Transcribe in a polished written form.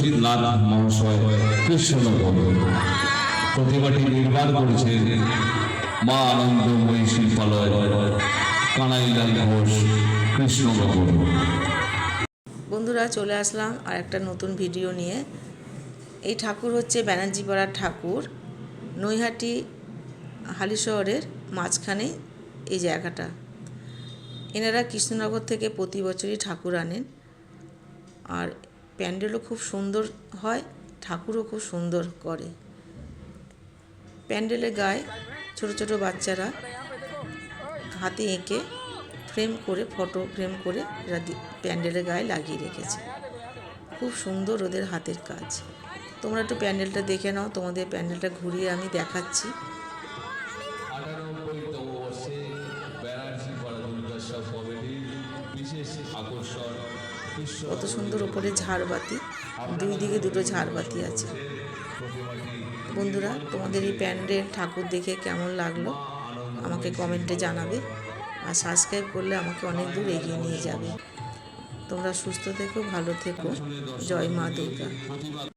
বিশ্বজিৎ লাল মহাশয় কৃষ্ণনগর। প্রতিমাটি নির্মাণ করেছেন মা আনন্দময়ী শিল্পালয়, কানাইলাল ঘোষ, কৃষ্ণনগর। বন্ধুরা, চলে আসলাম আর একটা নতুন ভিডিও নিয়ে। এই ঠাকুর হচ্ছে ব্যানার্জি পাড়ার ঠাকুর। নৈহাটি হালিশহরের মাঝখানে এই জায়গাটা। এনারা কৃষ্ণনগর থেকে প্রতি বছরই ঠাকুর আনেন, আর প্যান্ডেলও খুব সুন্দর হয়, ঠাকুরও খুব সুন্দর করে। প্যান্ডেলের গায়ে ছোট ছোট বাচ্চারা হাতে এঁকে ফ্রেম করে, ফটো ফ্রেম করে এরা প্যান্ডেলের গায়ে লাগিয়ে রেখেছে। খুব সুন্দর ওদের হাতের কাজ। তোমরা একটু প্যান্ডেলটা দেখে নাও, তোমাদের প্যান্ডেলটা ঘুরিয়ে আমি দেখাচ্ছি। কত সুন্দর ওপরে ঝাড়বাতি, দুই দিকে দুটো ঝাড়বাতি আছে। বন্ধুরা, তোমাদের এই প্যান্ডেল ঠাকুর দেখে কেমন লাগলো আমাকে কমেন্টে জানাবে, আর সাবস্ক্রাইব করলে আমাকে অনেক দূর এগিয়ে নিয়ে যাবে। তোমরা সুস্থ থেকো, ভালো থেকো। জয় মা দুর্গা।